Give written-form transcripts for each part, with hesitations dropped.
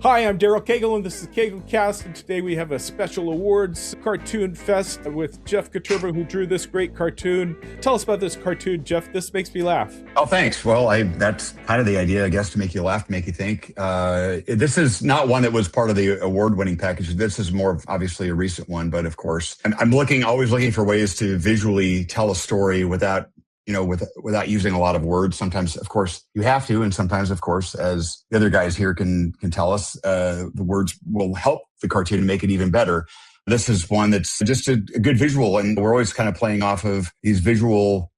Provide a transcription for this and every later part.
Hi, I'm Daryl Cagle, and this is Caglecast, and today we have a special awards cartoon fest with Jeff Koterba, who drew this great cartoon. Tell us about this cartoon, Jeff. This makes me laugh. Oh, thanks. Well, that's kind of the idea, I guess, to make you laugh, to make you think. This is not one that was part of the award-winning package. This is more of, obviously, a recent one, but of course, I'm always looking for ways to visually tell a story without using a lot of words. Sometimes, of course, you have to, and sometimes, of course, as the other guys here can tell us, the words will help the cartoon make it even better. This is one that's just a good visual, and we're always kind of playing off of these visual,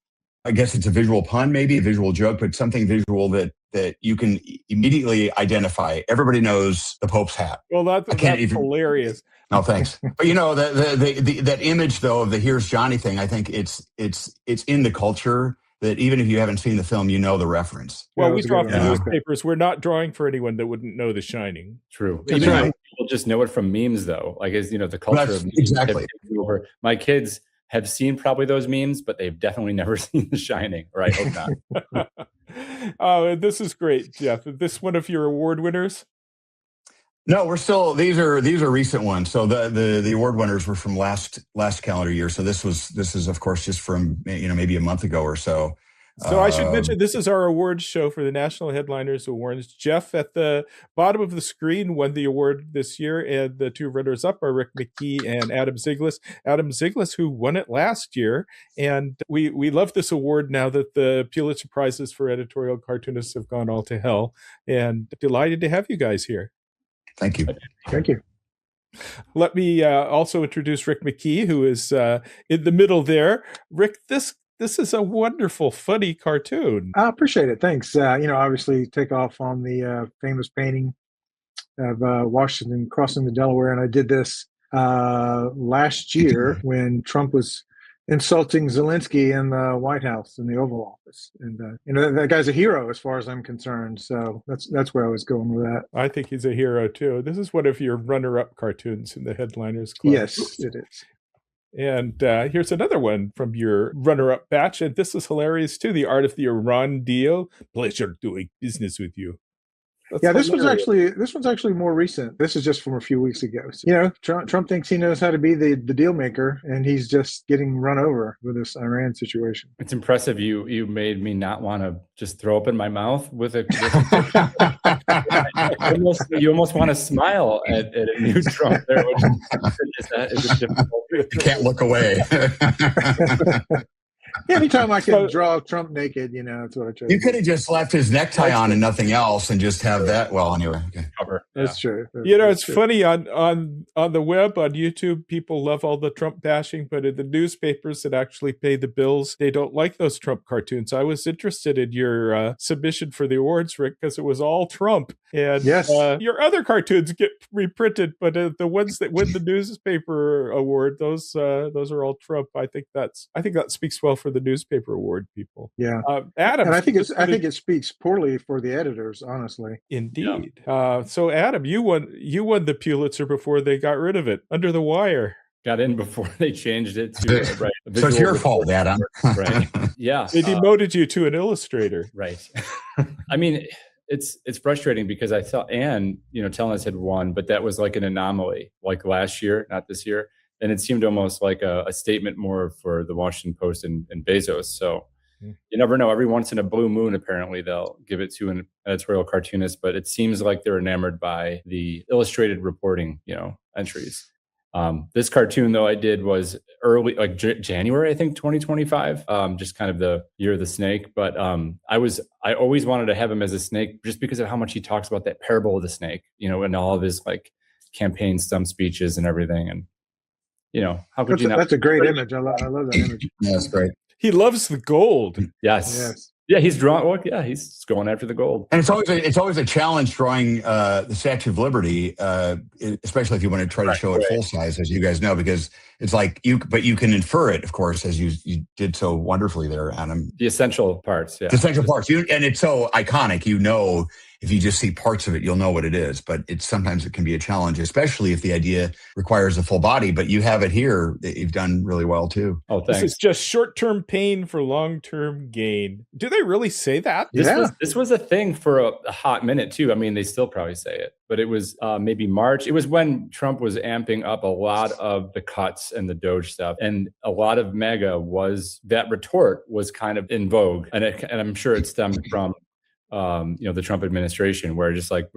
I guess it's a visual pun, maybe a visual joke, but something visual that you can immediately identify. Everybody knows the Pope's hat. Well, that's hilarious. No, thanks. But that image though of the "Here's Johnny" thing, I think it's in the culture that even if you haven't seen the film, you know the reference. Well, we draw from newspapers. We're not drawing for anyone that wouldn't know The Shining. True. That's right. People just know it from memes, though. Like, as the culture of memes. Exactly. My kids have seen probably those memes, but they've definitely never seen The Shining, or I hope not. Oh, this is great, Jeff. Is this one of your award winners? No, we're still. These are recent ones. So the award winners were from last calendar year. So this is of course just from maybe a month ago or so. So I should mention this is our awards show for the National Headliners Awards. Jeff at the bottom of the screen won the award this year, and the two runners up are Rick McKee and Adam Zyglis. Adam Zyglis, who won it last year, and we love this award now that the Pulitzer Prizes for editorial cartoonists have gone all to hell. And delighted to have you guys here. Thank you. Thank you. Let me also introduce Rick McKee, who is in the middle there. Rick, this is a wonderful, funny cartoon. I appreciate it. Thanks. Obviously take off on the famous painting of Washington crossing the Delaware. And I did this last year when Trump was insulting Zelensky in the White House in the Oval Office. And, that guy's a hero as far as I'm concerned. So that's where I was going with that. I think he's a hero, too. This is one of your runner-up cartoons in the Headliners Club. Yes, it is. And here's another one from your runner-up batch. And this is hilarious, too. The Art of the Iran Deal. Pleasure doing business with you. That's hilarious. This one's actually more recent. This is just from a few weeks ago. So, Trump thinks he knows how to be the deal maker, and he's just getting run over with this Iran situation. It's impressive. You made me not want to just throw up in my mouth with a. You almost want to smile at a new Trump there, which is difficult. You can't look away. Anytime I can draw Trump naked, that's what I try. You could have just left his necktie on and nothing else, and just have that. Well, anyway, okay. Cover. That's true. It's funny on the web, on YouTube, people love all the Trump bashing, but in the newspapers that actually pay the bills, they don't like those Trump cartoons. I was interested in your submission for the awards, Rick, because it was all Trump. And yes. Your other cartoons get reprinted, but the ones that win the newspaper award, those are all Trump. I think that speaks well for the newspaper award people. Yeah. Adam. And I think it speaks poorly for the editors, honestly. Indeed. Yeah. So Adam, you won the Pulitzer before they got rid of it. Under the Wire. Got in before they changed it to right. So it's your fault, Adam. Right. Yeah. They demoted you to an illustrator. Right. I mean, it's frustrating because I thought Anne, telling us had won, but that was like an anomaly, like last year, not this year. And it seemed almost like a statement more for the Washington Post and Bezos. So you never know. Every once in a blue moon, apparently, they'll give it to an editorial cartoonist. But it seems like they're enamored by the illustrated reporting, entries. This cartoon, though, I did was early, like January, I think, 2025, just kind of the year of the snake. But I always wanted to have him as a snake just because of how much he talks about that parable of the snake, and all of his campaign stump speeches and everything. And how could you not? That's a great image. I love that image. Yeah, that's great. He loves the gold. Yes. Yeah, he's drawn. Well, yeah, he's going after the gold. And it's always a challenge drawing the Statue of Liberty, especially if you want to try to show it full size, as you guys know, because it's like but you can infer it, of course, as you did so wonderfully there, Adam. The essential parts, yeah. The essential parts, and it's so iconic. if you just see parts of it, you'll know what it is. But sometimes it can be a challenge, especially if the idea requires a full body. But you have it here that you've done really well too. Oh, thanks. This is just short-term pain for long-term gain. Do they really say that? This was a thing for a hot minute too. I mean, they still probably say it, but it was maybe March. It was when Trump was amping up a lot of the cuts and the Doge stuff, and a lot of MAGA that retort was kind of in vogue, and I'm sure it stemmed from the Trump administration, where just like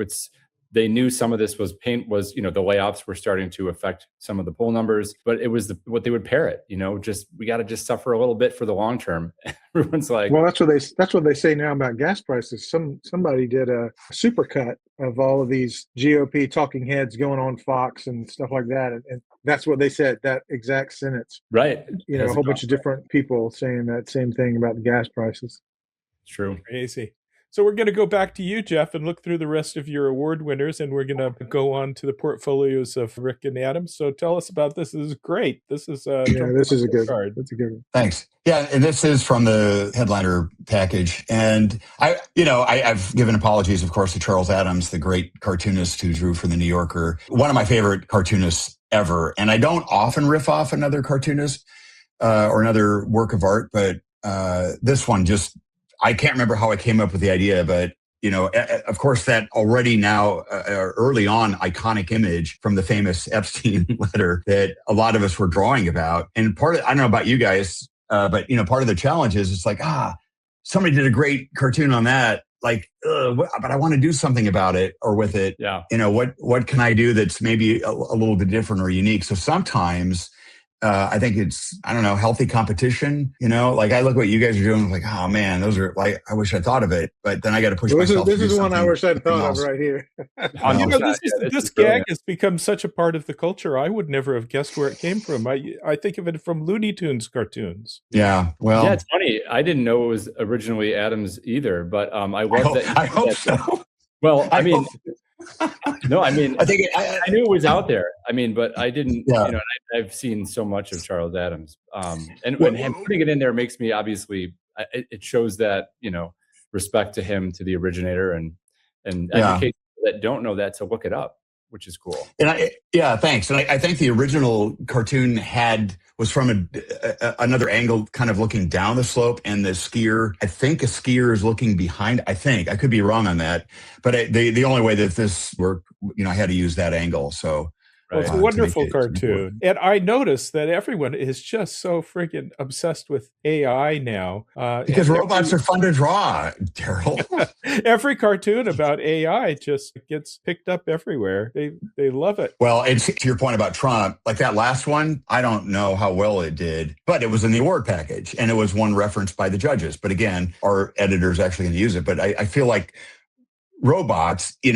they knew some of this was the layoffs were starting to affect some of the poll numbers, but it was what they would parrot, we got to just suffer a little bit for the long term. Everyone's like, well, that's what they say now about gas prices. Somebody did a supercut of all of these GOP talking heads going on Fox and stuff like that, and that's what they said, that exact sentence. Right. A whole bunch of different people saying that same thing about the gas prices. True. Crazy. So we're going to go back to you, Jeff, and look through the rest of your award winners, and we're going to go on to the portfolios of Rick and Adam. So tell us about this. This is great. This is this is a good card. That's a good one. Thanks. Yeah, and this is from the headliner package. And I've given apologies, of course, to Charles Addams, the great cartoonist who drew for the New Yorker, one of my favorite cartoonists ever. And I don't often riff off another cartoonist or another work of art, but this one I can't remember how I came up with the idea, but of course, that already now early on iconic image from the famous Epstein letter that a lot of us were drawing about. And I don't know about you guys, but part of the challenge is it's like, somebody did a great cartoon on that. Like, but I want to do something about it or with it. Yeah. What can I do that's maybe a little bit different or unique? So sometimes I think it's, healthy competition, like I look at what you guys are doing, like, oh man, those are like, I wish I thought of it, but then I got to push myself. This is one I wish I'd thought of right here. This gag has become such a part of the culture. I would never have guessed where it came from. I think of it from Looney Tunes cartoons. Yeah. Well, yeah, it's funny. I didn't know it was originally Addams either, but I love that. I hope so. Well, I think I knew it was out there. But I didn't. Yeah. I've seen so much of Charles Addams, and putting it in there makes me obviously. It shows that respect to him, to the originator, and educate people that don't know that to look it up, which is cool. And thanks. And I think the original cartoon was from another angle, kind of looking down the slope, and the skier, I think a skier is looking behind. I could be wrong on that, but the only way that this worked, I had to use that angle. So. Well, it's a wonderful cartoon. And I noticed that everyone is just so freaking obsessed with AI now. Because robots are fun to draw, Daryl. Every cartoon about AI just gets picked up everywhere. They love it. Well, it's to your point about Trump, like that last one, I don't know how well it did, but it was in the award package, and it was one referenced by the judges. But again, our editor's actually going to use it. But I feel like robots, I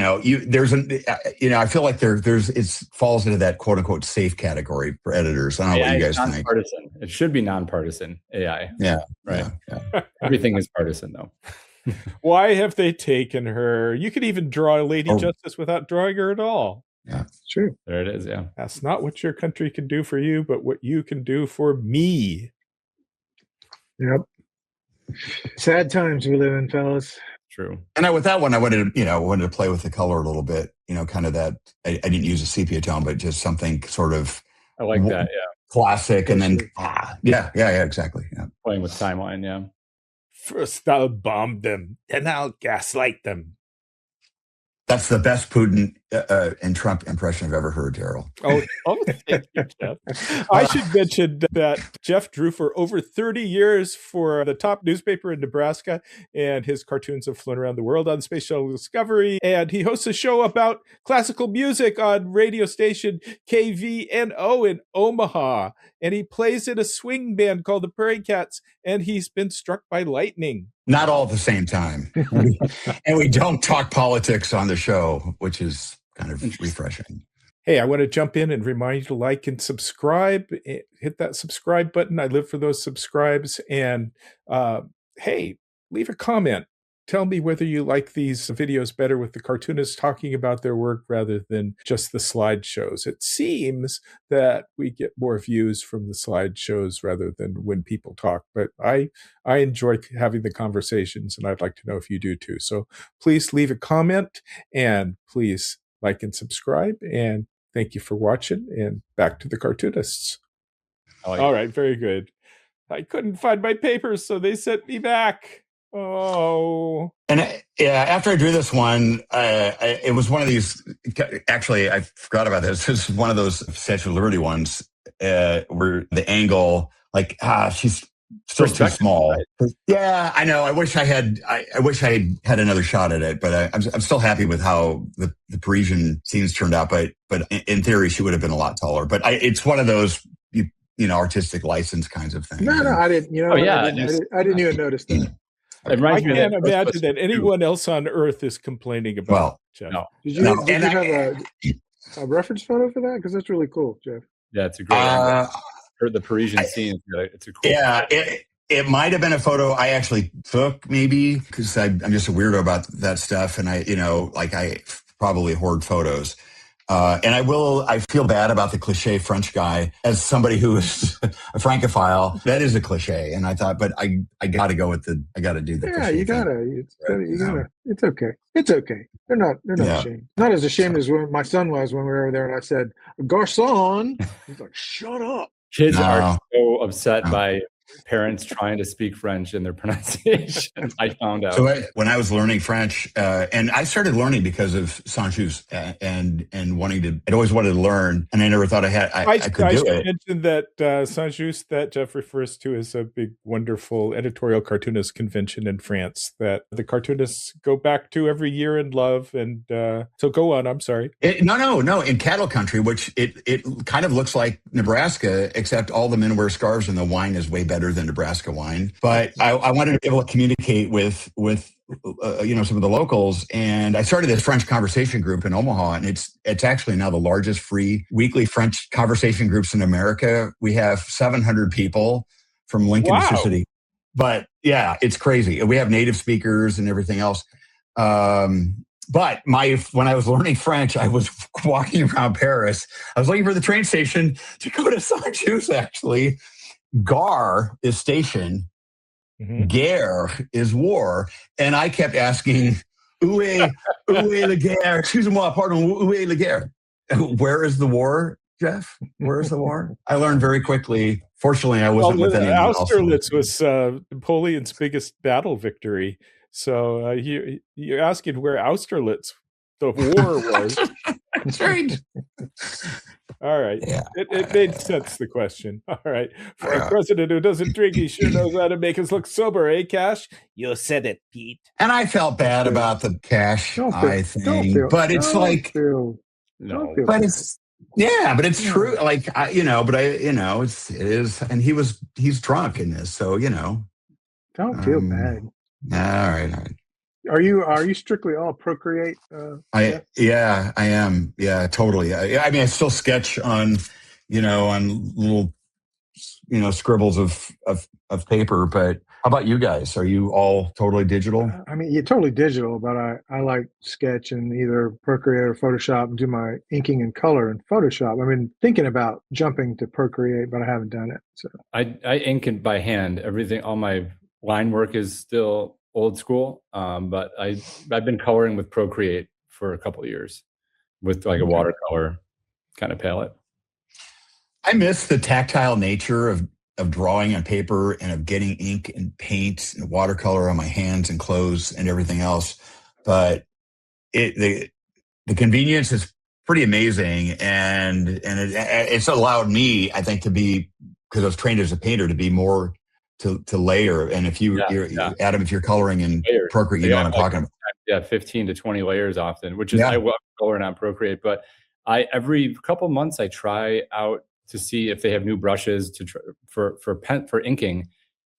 feel like it falls into that quote unquote safe category for editors. I don't know what you guys think. It should be nonpartisan AI. Yeah. Right. Yeah. Everything is partisan though. Why have they taken her? You could even draw a Lady Justice without drawing her at all. Yeah, it's true. There it is. Yeah. That's not what your country can do for you, but what you can do for me. Yep. Sad times we live in, fellas. True. And with that one, I wanted to play with the color a little bit, kind of that, I didn't use a sepia tone, but just something sort of. I like that. Yeah. Classic. And then, exactly. Yeah. Playing with timeline. Yeah. First I'll bomb them, then I'll gaslight them. That's the best Putin and Trump impression I've ever heard, Daryl. Oh, thank you, Jeff. I should mention that Jeff drew for over 30 years for the top newspaper in Nebraska, and his cartoons have flown around the world on Space Shuttle Discovery, and he hosts a show about classical music on radio station KVNO in Omaha, and he plays in a swing band called the Prairie Cats, and he's been struck by lightning. Not all at the same time. And we don't talk politics on the show, which is kind of refreshing. Hey, I want to jump in and remind you to like and subscribe. Hit that subscribe button. I live for those subscribes. And hey, leave a comment. tell me whether you like these videos better with the cartoonists talking about their work rather than just the slideshows. It seems that we get more views from the slideshows rather than when people talk, but I enjoy having the conversations, and I'd like to know if you do too. So please leave a comment, and please like and subscribe, and thank you for watching, and back to the cartoonists. All right, very good. I couldn't find my papers, so they sent me back. Oh. And after I drew this one, it was one of these. Actually, I forgot about this. This is one of those Statue of Liberty ones where the angle, she's still too small. Right? Yeah, I know. I wish I had had another shot at it, but I'm still happy with how the Parisian scenes turned out. But in theory, she would have been a lot taller. But it's one of those artistic license kinds of things. No, I didn't. I didn't even notice that. I can't imagine that anyone else on Earth is complaining about Jeff. No. Did you have a reference photo for that? Because that's really cool, Jeff. Yeah, it's a great one. For the Parisian scene. It's a cool it might have been a photo I actually took, maybe, because I'm just a weirdo about that stuff. And I probably hoard photos. And I feel bad about the cliche French guy as somebody who is a Francophile. That is a cliche. And I thought, but I got to go with I got to do the cliche. Yeah, it's okay. It's okay. They're not ashamed. Not as ashamed as when my son was when we were over there and I said, "Garçon." He's like, "Shut up." Kids are so upset by parents trying to speak French in their pronunciation. I found out. So when I was learning French, and I started learning because of Saint-Just and I'd always wanted to learn, and I never thought I could do it. I should mention that Saint-Just that Jeff refers to as a big, wonderful editorial cartoonist convention in France that the cartoonists go back to every year and love. And so go on. I'm sorry. No. In cattle country, which it kind of looks like Nebraska, except all the men wear scarves and the wine is way better than Nebraska wine. But I wanted to be able to communicate with some of the locals, and I started this French conversation group in Omaha, and it's actually now the largest free weekly French conversation groups in America. We have 700 people from Lincoln to Sioux City. But yeah, it's crazy. We have native speakers and everything else. But when I was learning French, I was walking around Paris. I was looking for the train station to go to Saint-Just, actually. Gare is station, guerre is war, and I kept asking, où est la guerre? Excusez-moi, pardon, où est la guerre? Where is the war, Jeff? Where is the war? I learned very quickly. Fortunately, I wasn't with anyone else. Austerlitz was Napoleon's biggest battle victory. So you're asking where Austerlitz, the war was. That's right. All right. Yeah. It made sense, the question. All right. For a president who doesn't drink, he sure knows how to make us look sober, eh, Kash? You said it, Pete. And I felt bad about the Kash thing. But it's like... But it's... Yeah, but it's true. Like, it is... And he's drunk in this, so, Don't feel bad. All right. Are you strictly all Procreate? I am. Yeah, totally. I mean, I still sketch on little, scribbles of paper. But how about you guys? Are you all totally digital? I mean, you're totally digital, but I like sketch in either Procreate or Photoshop and do my inking and color in Photoshop. I've been thinking about jumping to Procreate, but I haven't done it. So I ink it by hand. Everything, all my line work is still old school, but I've been coloring with Procreate for a couple of years with like a watercolor kind of palette. I miss the tactile nature of drawing on paper and of getting ink and paint and watercolor on my hands and clothes and everything else. But the convenience is pretty amazing, and it's allowed me, I think, to be, because I was trained as a painter, to be more to layer. And if you're Adam, if you're coloring in Procreate, you know what I'm talking about. Yeah, 15 to 20 layers often, which is I love coloring on Procreate. But every couple months I try out to see if they have new brushes for inking,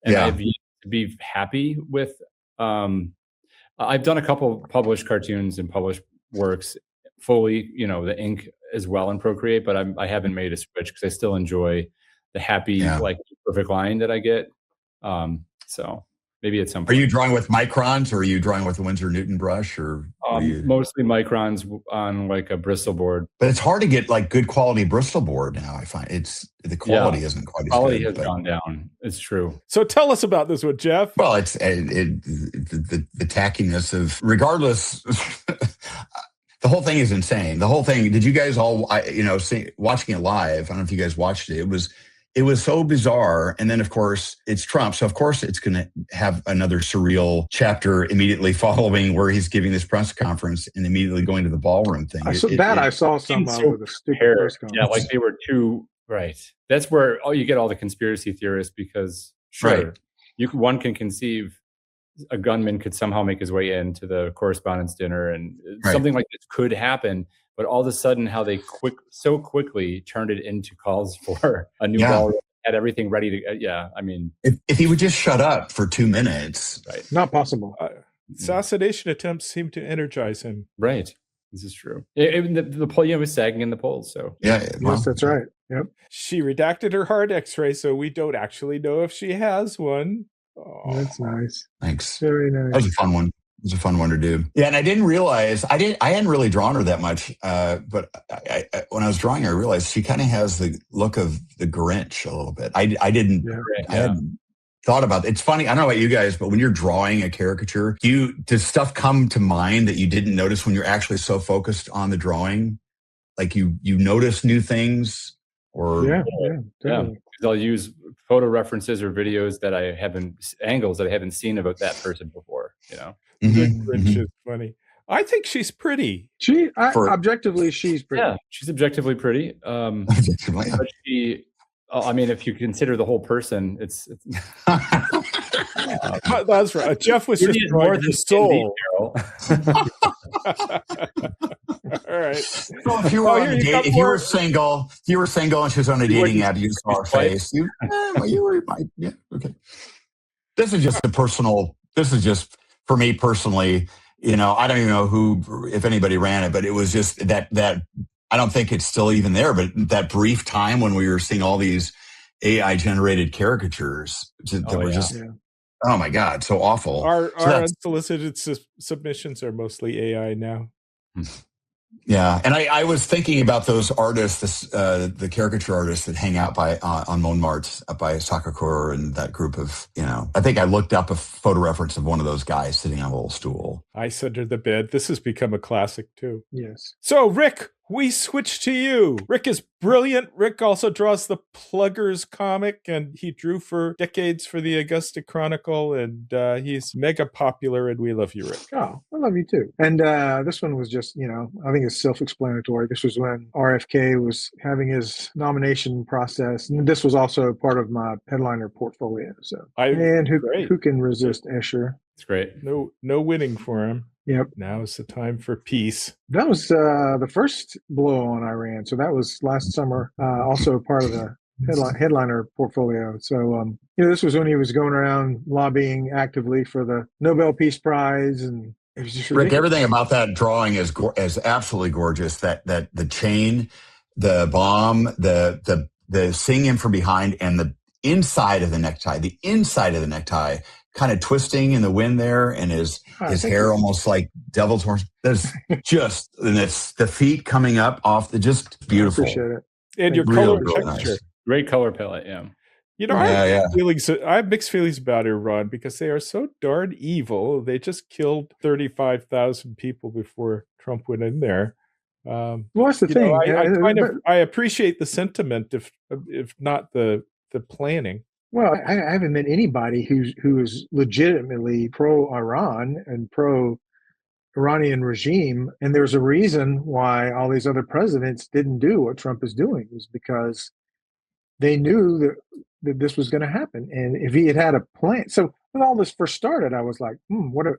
and I've yet to be happy with. I've done a couple published cartoons and published works fully, the ink as well in Procreate, but I haven't made a switch because I still enjoy the happy, like perfect line that I get. So maybe at some Are point. you drawing with microns, or are you drawing with a Winsor Newton brush, or mostly microns on like a Bristol board? But it's hard to get like good quality Bristol board now. I find the quality isn't quite as quality good. Has gone down. It's true. So tell us about this one, Jeff. Well, it's the tackiness of regardless. The whole thing is insane. The whole thing. Did you guys all, watching it live? I don't know if you guys watched it. It was so bizarre. And then, of course, it's Trump. So, of course, it's going to have another surreal chapter immediately following where he's giving this press conference and immediately going to the ballroom thing. I saw some of the stupid press conference. Yeah, like they were too, right. That's where you get all the conspiracy theorists because, one can conceive a gunman could somehow make his way into the correspondence dinner and something like this could happen. But all of a sudden, how they so quickly turned it into calls for a new ballroom, had everything ready to. I mean, if he would just shut up for 2 minutes, not possible. Assassination attempts seem to energize him. Right, this is true. The poll, was sagging in the polls, so yes, that's right. Yep. She redacted her heart X-ray, so we don't actually know if she has one. Oh, that's nice. Thanks. Very nice. That was a fun one. It was a fun one to do. Yeah, and I didn't realize I hadn't really drawn her that much. But I when I was drawing her, I realized she kind of has the look of the Grinch a little bit. I hadn't thought about it. It's funny. I don't know about you guys, but when you're drawing a caricature, does stuff come to mind that you didn't notice when you're actually so focused on the drawing? Like you notice new things, or definitely. I'll use photo references or videos angles that I haven't seen about that person before. Grinch is funny. I think she's pretty. Objectively, she's pretty. Yeah, she's objectively pretty. But she, if you consider the whole person, it's that's right. Jeff was just more than soul. All right. So if you were if you were single, and she was on a dating app, you saw her face. Okay. This is just for me personally. I don't even know if anybody ran it, but it was just that I don't think it's still even there. But that brief time when we were seeing all these AI generated caricatures that were just. Oh my God, so awful. Our unsolicited submissions are mostly AI now. Yeah, and I was thinking about those artists, the caricature artists that hang out on Montmartre up by Sacré-Cœur and that group of, I think I looked up a photo reference of one of those guys sitting on a little stool. Ice under the bed. This has become a classic too. Yes. So Rick, we switch to you. Rick is brilliant. Rick also draws the Pluggers comic, and he drew for decades for the Augusta Chronicle, and he's mega popular, and we love you, Rick. Oh, I love you too. And this one was just, I think it's self-explanatory. This was when RFK was having his nomination process, and this was also part of my headliner portfolio. So, who can resist Escher? It's great. No winning for him. Yep. Now is the time for peace. That was the first blow on Iran. So that was last summer, also part of the headliner portfolio. So, this was when he was going around lobbying actively for the Nobel Peace Prize. And it was just ridiculous. Rick, everything about that drawing is absolutely gorgeous. That the chain, the bomb, the seeing him from behind, and the inside of the necktie, kind of twisting in the wind there, and his hair almost like devil's horns. There's and it's the feet coming up off just beautiful. I appreciate it. And your color texture. Nice. Great color palette, yeah. I have mixed feelings about Iran because they are so darn evil. They just killed 35,000 people before Trump went in there. Well, that's the thing. I appreciate the sentiment, if not the planning. Well, I haven't met anybody who is legitimately pro-Iran and pro-Iranian regime, and there's a reason why all these other presidents didn't do what Trump is doing, is because they knew that this was going to happen, and if he had a plan. So when all this first started, I was like, where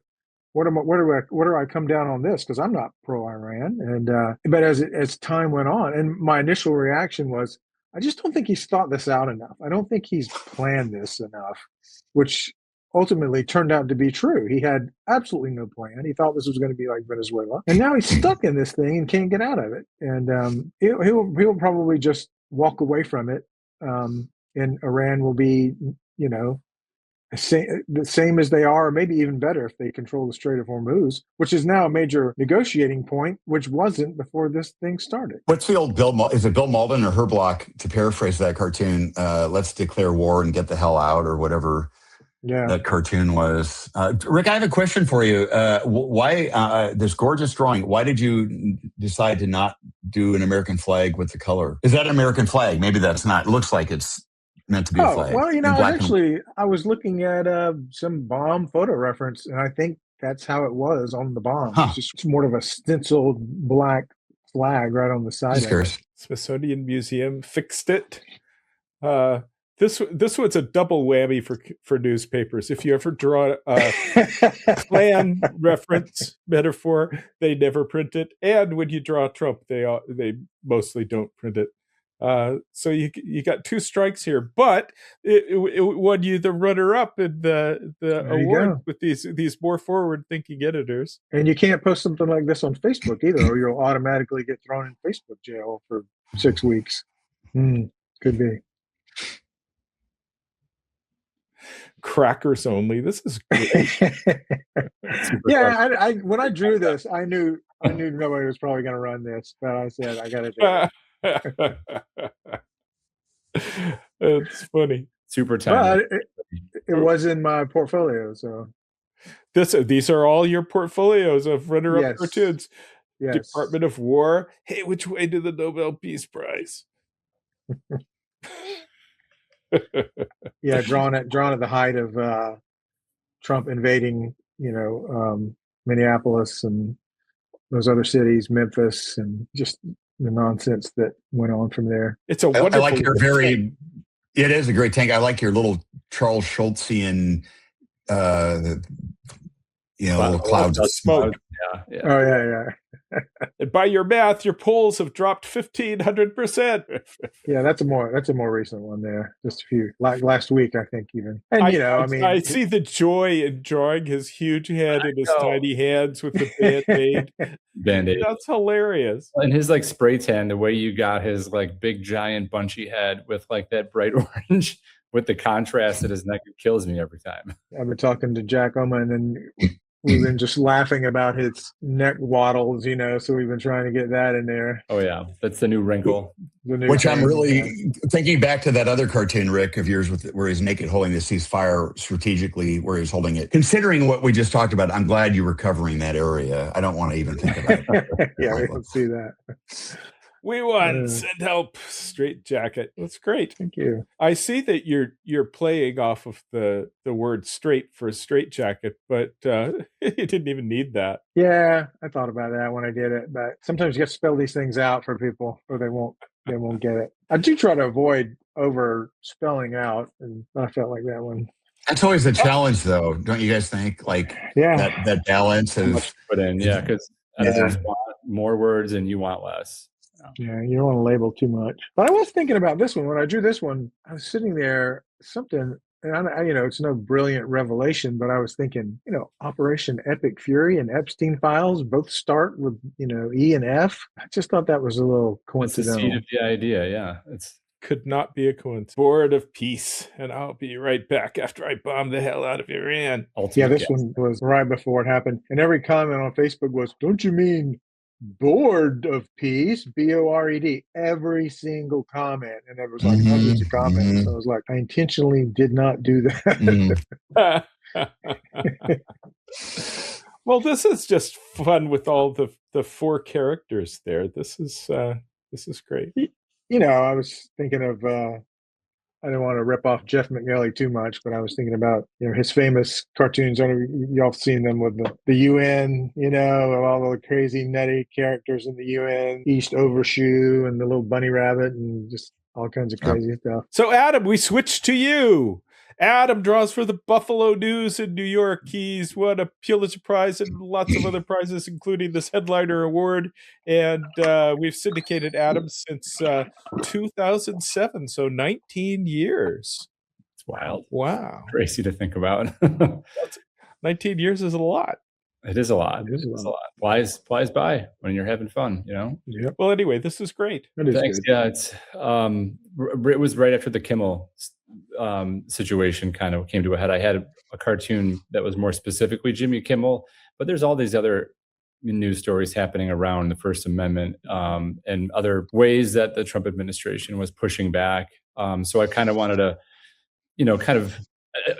do I come down on this? Because I'm not pro-Iran, and but as time went on, and my initial reaction was, I just don't think he's thought this out enough. I don't think he's planned this enough, which ultimately turned out to be true. He had absolutely no plan. He thought this was going to be like Venezuela. And now he's stuck in this thing and can't get out of it. And he'll probably just walk away from it. And Iran will be, the same as they are, or maybe even better if they control the Strait of Hormuz, which is now a major negotiating point, which wasn't before this thing started. What's the old is it Bill Malden or Herblock, to paraphrase that cartoon, let's declare war and get the hell out, or whatever that cartoon was. Rick, I have a question for you. Why this gorgeous drawing, why did you decide to not do an American flag with the color? Is that an American flag? Maybe that's not. It looks like it's meant to be a flag. Well, I was looking at some bomb photo reference, and I think that's how it was on the bomb. It's just more of a stenciled black flag right on the side of it. Smithsonian Museum fixed it. This was a double whammy for newspapers. If you ever draw a Klan reference metaphor, they never print it, and when you draw Trump, they mostly don't print it. So you got two strikes here, but it won you the runner-up in the award with these more forward-thinking editors. And you can't post something like this on Facebook either, or you'll automatically get thrown in Facebook jail for 6 weeks. Could be. Crackers only. This is great. I when I drew this, I knew nobody was probably going to run this, but I said I got to do it. It's funny. Super timely. It was in my portfolio, so these are all your portfolios of runner-up cartoons. Yes. Department of War. Hey, which way to the Nobel Peace Prize? Drawn at the height of Trump invading, Minneapolis and those other cities, Memphis, and just the nonsense that went on from there. It's a wonderful. I like your it is a great tank. I like your little Charles Schultzian, little clouds of smoke. Yeah. Oh yeah. And by your math, your polls have dropped 1,500%. Yeah, that's a more recent one there. Just a few, like last week, I think even. And I see the joy in drawing his huge head in his tiny hands with the Band-Aid. That's hilarious. And his spray tan, the way you got his big giant bunchy head with that bright orange with the contrast at his neck, it kills me every time. I've been talking to Jack Oman, and we've been just laughing about his neck waddles, so we've been trying to get that in there. Oh, yeah. That's the new wrinkle. Which I'm really thinking back to that other cartoon, Rick, of yours where he's naked holding the ceasefire strategically, where he's holding it. Considering what we just talked about, I'm glad you were covering that area. I don't want to even think about it. Yeah, we can see that. We won. Send help. Straitjacket. That's great. Thank you. I see that you're playing off of the word straight for straitjacket, but you didn't even need that. Yeah, I thought about that when I did it, but sometimes you have to spell these things out for people, or they won't get it. I do try to avoid over spelling out, and I felt like that one. That's always a challenge, though, don't you guys think? That balance of put in, because editors want more words and you want less. Yeah, you don't want to label too much. But I was thinking about this one. When I drew this one, I was sitting there, and it's no brilliant revelation, but I was thinking, Operation Epic Fury and Epstein files both start with, E and F. I just thought that was a little coincidental. It's the seed of the idea, yeah. Could not be a coincidence. Board of Peace, and I'll be right back after I bomb the hell out of Iran. This one was right before it happened. And every comment on Facebook was, don't you mean Board of Peace, BORED, every single comment, and there was hundreds of comments. So I was like, I intentionally did not do that. Well, this is just fun with all the four characters there. This is great. I was thinking of I don't want to rip off Jeff McNally too much, but I was thinking about his famous cartoons. Y'all seen them with the UN, all the crazy nutty characters in the UN, East Overshoe and the little bunny rabbit and just all kinds of crazy stuff. So Adam, we switch to you. Adam draws for the Buffalo News in New York. He's won a Pulitzer Prize and lots of other prizes, including this Headliner Award. And we've syndicated Adam since 2007, so 19 years. It's wild. Wow. Crazy to think about. 19 years is a lot. It is a lot. It is a It's a lot. lot. Flies by when you're having fun, you know? Yep. Well, anyway, this is great. That is Thanks. good. Yeah, it's it was right after the Kimmel situation kind of came to a head. I had a cartoon that was more specifically Jimmy Kimmel, but there's all these other news stories happening around the First Amendment and other ways that the Trump administration was pushing back. So I kind of wanted to,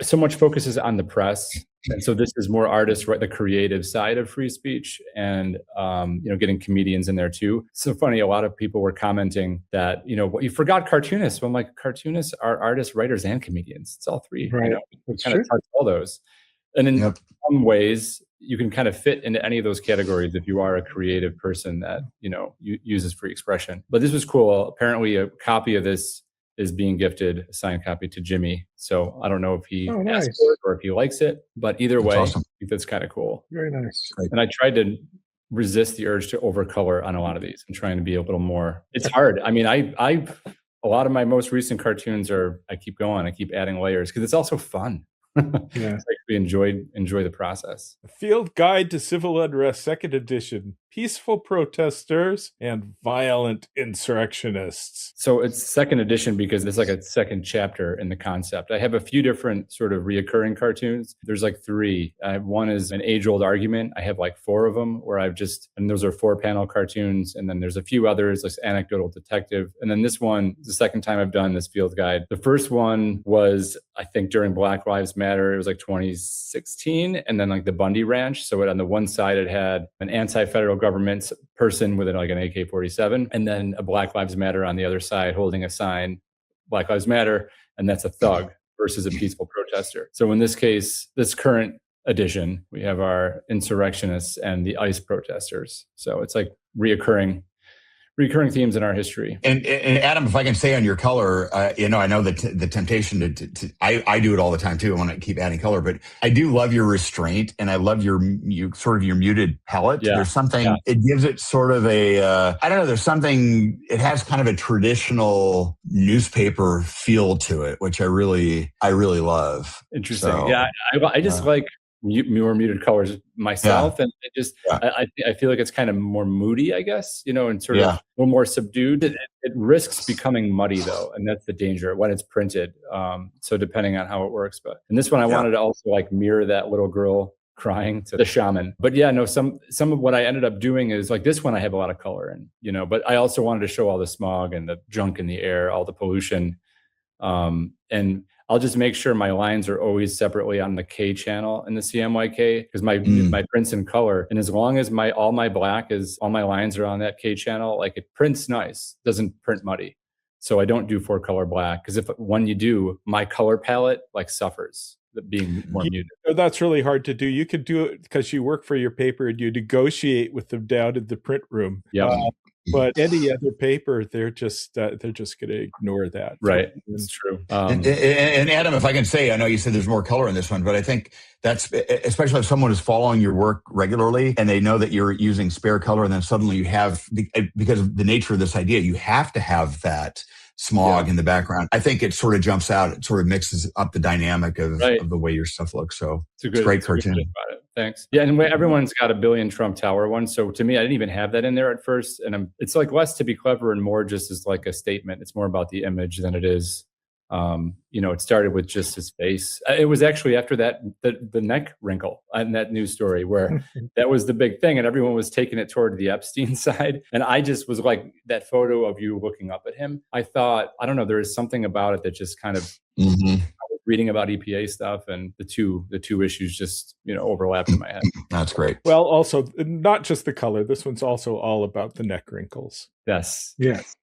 so much focuses on the press. And so this is more artists, right? The creative side of free speech and, getting comedians in there too. So funny. A lot of people were commenting that, you forgot cartoonists. Well, I'm like, cartoonists are artists, writers, and comedians. It's all three. Right. That's kind of touch all those. And in some ways, you can kind of fit into any of those categories if you are a creative person that, uses free expression. But this was cool. Apparently a copy of this is being gifted, a signed copy to Jimmy. So I don't know if he asked for it or if he likes it, but either way, awesome. I think that's kind of cool. Very nice. And I tried to resist the urge to overcolor on a lot of these. I'm trying to be a little more, it's hard. I mean, a lot of my most recent cartoons I keep going, I keep adding layers because it's also fun. Yeah. We enjoy the process. Field Guide to Civil Unrest, 2nd edition. Peaceful protesters and violent insurrectionists. So it's 2nd edition because it's like a second chapter in the concept. I have a few different sort of reoccurring cartoons. There's like 3. One is an age-old argument. I have like 4 of them where and those are 4-panel cartoons. And then there's a few others like Anecdotal Detective. And then this one is the second time I've done this field guide. The first one was, I think, during Black Lives Matter. It was like 2016. And then like the Bundy Ranch. So on the one side, it had an anti-federal government person with like an AK-47, and then a Black Lives Matter on the other side holding a sign, Black Lives Matter, and that's a thug versus a peaceful protester. So in this case, this current edition, we have our insurrectionists and the ICE protesters. So it's like recurring themes in our history. And Adam, if I can say on your color, I know that the temptation to I do it all the time too. I want to keep adding color, but I do love your restraint and I love your muted palette. Yeah. There's something, it gives it sort of it has kind of a traditional newspaper feel to it, which I really love. Interesting. So, yeah. I just like more muted colors myself, and it just I feel like it's kind of more moody, I guess, and sort of a little more subdued. It risks becoming muddy though, and that's the danger when it's printed. So depending on how it works, but in this one I wanted to also like mirror that little girl crying to the shaman. But some of what I ended up doing is like this one I have a lot of color in, but I also wanted to show all the smog and the junk in the air, all the pollution, and I'll just make sure my lines are always separately on the K channel in the CMYK because my prints in color. And as long as all my lines are on that K channel, like it prints nice, doesn't print muddy. So I don't do 4-color black because when you do, my color palette like suffers being more muted. That's really hard to do. You could do it because you work for your paper and you negotiate with them down in the print room. Yeah. But any other paper, they're just going to ignore that. Right, it's true. And Adam, if I can say, I know you said there's more color in this one, but I think that's especially if someone is following your work regularly and they know that you're using spare color, and then suddenly you have, because of the nature of this idea, you have to have that smog in the background. I think it sort of jumps out. It sort of mixes up the dynamic of the way your stuff looks. So it's a great cartoon. Thanks. Yeah, and everyone's got a billion Trump Tower one. So to me, I didn't even have that in there at first. And it's like less to be clever and more just as like a statement. It's more about the image than it is. It started with just his face. It was actually after that, the neck wrinkle in that news story where that was the big thing and everyone was taking it toward the Epstein side. And I just was like, that photo of you looking up at him, I thought, I don't know, there is something about it that just kind of reading about EPA stuff and the two issues just, overlapped in my head. That's great. Well, also not just the color. This one's also all about the neck wrinkles. Yes. Yes.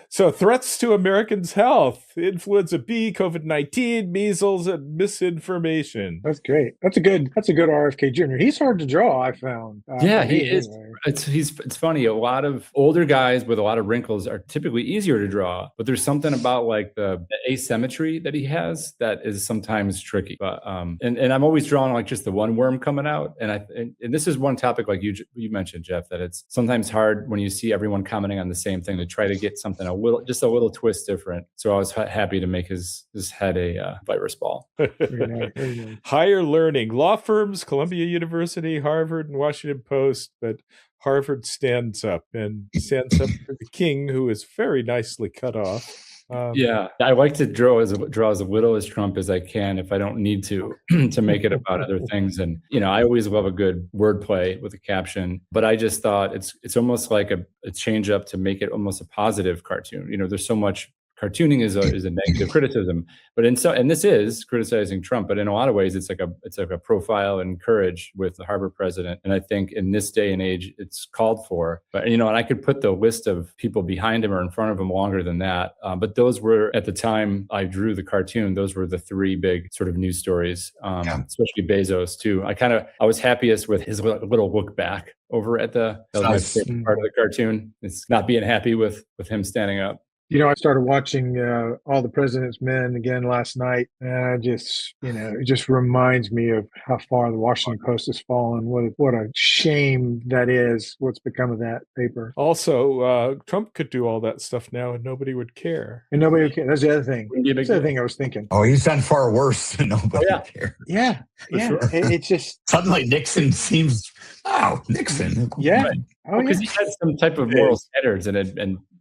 So threats to Americans' health, influenza B, COVID-19, measles, and misinformation. That's great. That's a good RFK Jr. He's hard to draw, I found. He is. It's funny. A lot of older guys with a lot of wrinkles are typically easier to draw, but there's something about like the asymmetry that he has that is sometimes tricky. But and I'm always drawing like just the one worm coming out. And this is one topic like you mentioned, Jeff, that it's sometimes hard when you see everyone commenting on the same thing to try to get something a a little twist different. So I was happy to make his head a virus ball. Very nice. Higher learning, law firms, Columbia University, Harvard, and Washington Post, but Harvard stands up for the king, who is very nicely cut off. I like to draw as little as Trump as I can if I don't need to make it about other things. And I always love a good wordplay with a caption, but I just thought it's almost like a change up to make it almost a positive cartoon. There's so much. Cartooning is a negative criticism, and this is criticizing Trump, but in a lot of ways it's like a profile and courage with the Harvard president. And I think in this day and age it's called for. But and I could put the list of people behind him or in front of him longer than that. But those were, at the time I drew the cartoon, those were the three big sort of news stories. Especially Bezos too. I was happiest with his little look back over at that was my favorite part of the cartoon. It's not being happy with him standing up. I started watching All the President's Men again last night, and it just reminds me of how far the Washington Post has fallen. What a shame that is, what's become of that paper. Also, Trump could do all that stuff now and nobody would care. And nobody would care. That's the other thing. That's the other thing I was thinking. Oh, he's done far worse than nobody cares. Yeah. Sure. It's just... Suddenly Nixon seems... Oh, Nixon. Yeah. Right. Because he had some type of moral standards and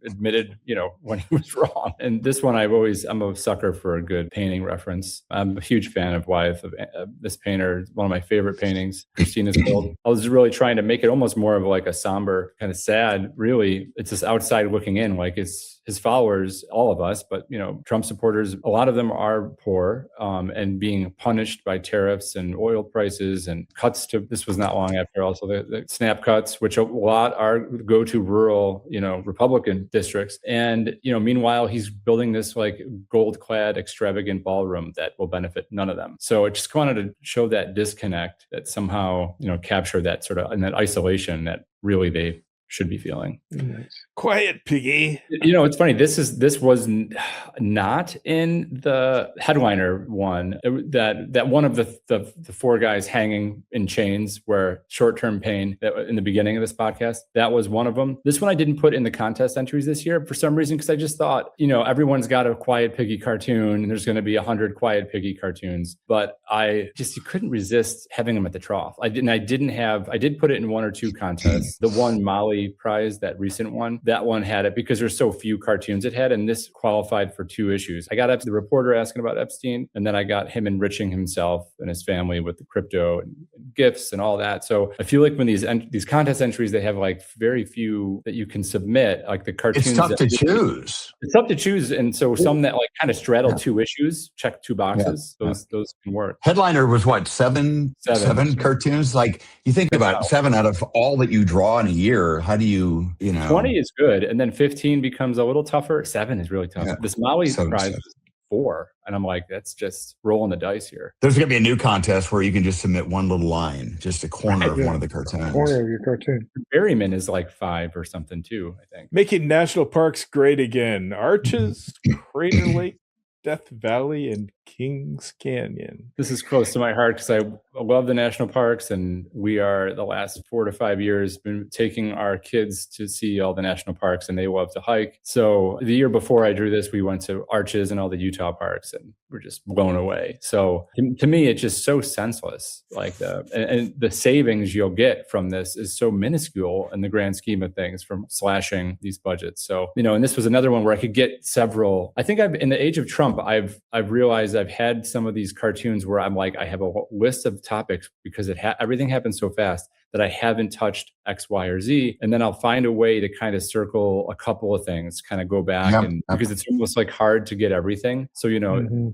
admitted, when he was wrong. And this one, I'm a sucker for a good painting reference. I'm a huge fan of Wyeth, of this painter. One of my favorite paintings, Christina's Gold. I was really trying to make it almost more of like a somber, kind of sad, really. It's just outside looking in, like it's his followers, all of us, but Trump supporters, a lot of them are poor and being punished by tariffs and oil prices and cuts to, this was not long after also the SNAP cuts, which a lot go to rural, Republican districts. And, meanwhile, he's building this like gold-clad, extravagant ballroom that will benefit none of them. So I just wanted to show that disconnect, that somehow, capture that sort of, and that isolation that really they should be feeling. Nice. Quiet, Piggy. It's funny. This was not in the headliner one. That one of the four guys hanging in chains where short-term pain in the beginning of this podcast. That was one of them. This one I didn't put in the contest entries this year for some reason because I just thought everyone's got a Quiet Piggy cartoon and there's going to be 100 Quiet Piggy cartoons, but you couldn't resist having them at the trough. I did put it in one or two contests. The one Molly Prize, that recent one, that one had it because there's so few cartoons it had, and this qualified for 2 issues. I got the reporter asking about Epstein, and then I got him enriching himself and his family with the crypto and gifts and all that. So I feel like when these contest entries, they have like very few that you can submit, like the cartoons. It's tough to choose. It's tough to choose, and so some that like kind of straddle 2 issues, check 2 boxes. Yeah. Those can work. Headliner was what, seven cartoons? Like you think about 7 out of all that you draw in a year. How do you 20 is good, and then 15 becomes a little tougher. 7 is really tough. This Molly Prize was 4, and I'm like, that's just rolling the dice here. There's going to be a new contest where you can just submit one little line, just a corner of one of the cartoons. Corner of your cartoon. Berryman is like 5 or something too, I think. Making national parks great again. Arches, Crater Lake, Death Valley, and Kings Canyon. This is close to my heart because I love the national parks, and we are the last 4 to 5 years been taking our kids to see all the national parks, and they love to hike. So the year before I drew this, we went to Arches and all the Utah parks, and we're just blown away. So to me, it's just so senseless. Like and the savings you'll get from this is so minuscule in the grand scheme of things from slashing these budgets. So and this was another one where I could get several. I think in the age of Trump, I've realized I've had some of these cartoons where I'm like, I have a list of topics because everything happens so fast that I haven't touched X, Y, or Z. And then I'll find a way to kind of circle a couple of things, kind of go back because it's almost like hard to get everything. So,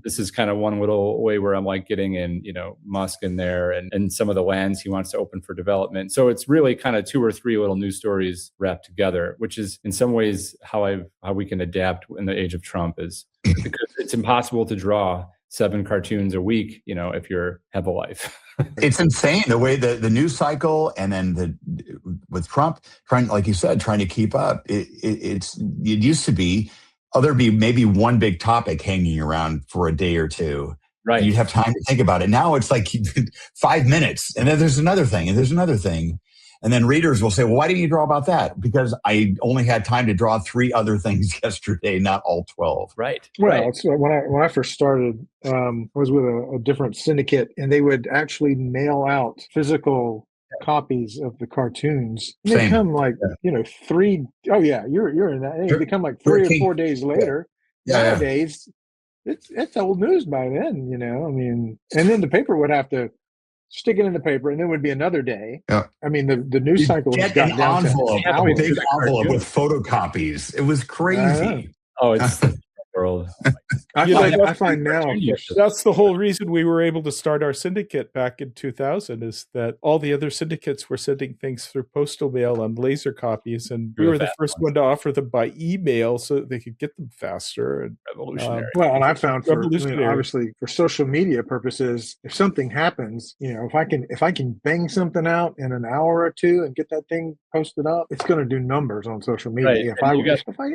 this is kind of one little way where I'm like getting in, Musk in there and some of the lands he wants to open for development. So it's really kind of 2 or 3 little news stories wrapped together, which is in some ways how we can adapt in the age of Trump is because it's impossible to draw 7 cartoons a week, if you have a life. It's insane the way the news cycle and then with Trump like you said, trying to keep up. It used to be, there'd be maybe one big topic hanging around for a day or 2. Right. You'd have time to think about it. Now it's like 5 minutes and then there's another thing and there's another thing. And then readers will say, well, why didn't you draw about that? Because I only had time to draw 3 other things yesterday, not all 12. Right. Well, right. it's, when I first started, I was with a different syndicate, and they would actually mail out physical copies of the cartoons. They Same. come like, 3. Oh yeah, you're in that. Sure. They come like 3 or 4 days later. Yeah. Nowadays, it's old news by then. I mean, and then the paper would have to stick it in the paper, and then would be another day. Yeah. I mean, the news cycle was get an down envelope, to a big envelope with photocopies. It was crazy. Oh, it's the world. I find now that's the whole reason we were able to start our syndicate back in 2000, is that all the other syndicates were sending things through postal mail on laser copies, and we were the first one to offer them by email so that they could get them faster. And revolutionary. Well, and I found obviously for social media purposes, if something happens, if I can bang something out in an hour or two and get that thing posted up, it's going to do numbers on social media. Right.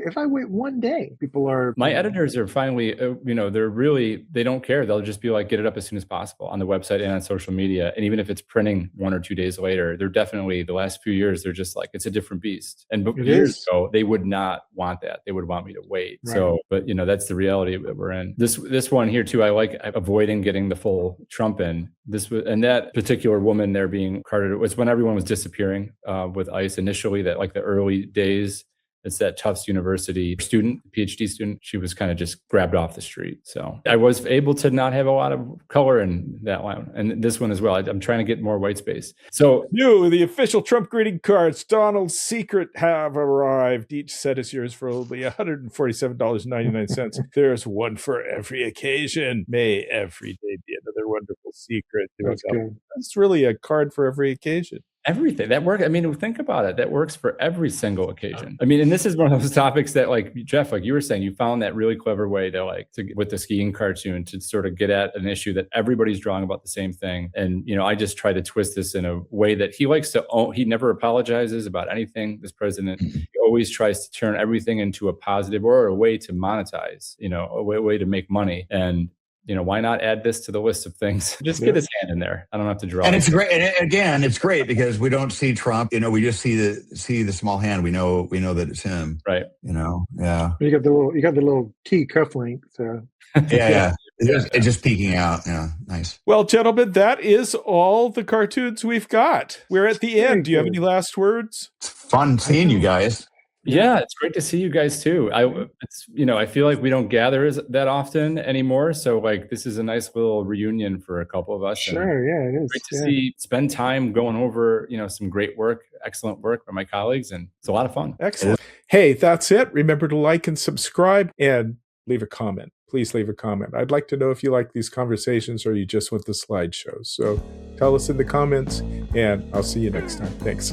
If I wait one day, people are. My editors are finally, they don't care. They'll just be like, get it up as soon as possible on the website and on social media. And even if it's printing 1 or 2 days later, they're definitely, the last few years, they're just like, it's a different beast. And years ago, they would not want that. They would want me to wait. Right. So, but that's the reality that we're in. This one here too, I like avoiding getting the full Trump in. And that particular woman there being carted, it was when everyone was disappearing with ICE initially, that like the early days. It's that Tufts University student, PhD student. She was kind of just grabbed off the street. So I was able to not have a lot of color in that one. And this one as well. I'm trying to get more white space. So the official Trump greeting cards, Donald's Secret, have arrived. Each set is yours for only $147.99. There's one for every occasion. May every day be another wonderful secret. That's good. That's really a card for every occasion. Everything that works. I mean, think about it. That works for every single occasion. I mean, and this is one of those topics that, like Jeff, like you were saying, you found that really clever way to with the skiing cartoon to sort of get at an issue that everybody's drawing about the same thing. And, I just try to twist this in a way that he likes to own. He never apologizes about anything. This president, he always tries to turn everything into a positive or a way to monetize, a way to make money. And, why not add this to the list of things? Just get his hand in there. I don't have to draw. And it's great. And again, it's great because we don't see Trump. We just see the small hand. We know that it's him. Right. Yeah. You got the little T cufflink. So. Yeah. It's just peeking out. Yeah. Nice. Well, gentlemen, that is all the cartoons we've got. We're at the end. Do you have any last words? It's fun seeing you guys. Yeah, it's great to see you guys too. I feel like we don't gather that often anymore. So this is a nice little reunion for a couple of us. Sure, yeah, it is. Great to spend time going over, some great work, excellent work by my colleagues, and it's a lot of fun. Excellent. Hey, that's it. Remember to like and subscribe and leave a comment. Please leave a comment. I'd like to know if you like these conversations or you just want the slideshows. So tell us in the comments, and I'll see you next time. Thanks.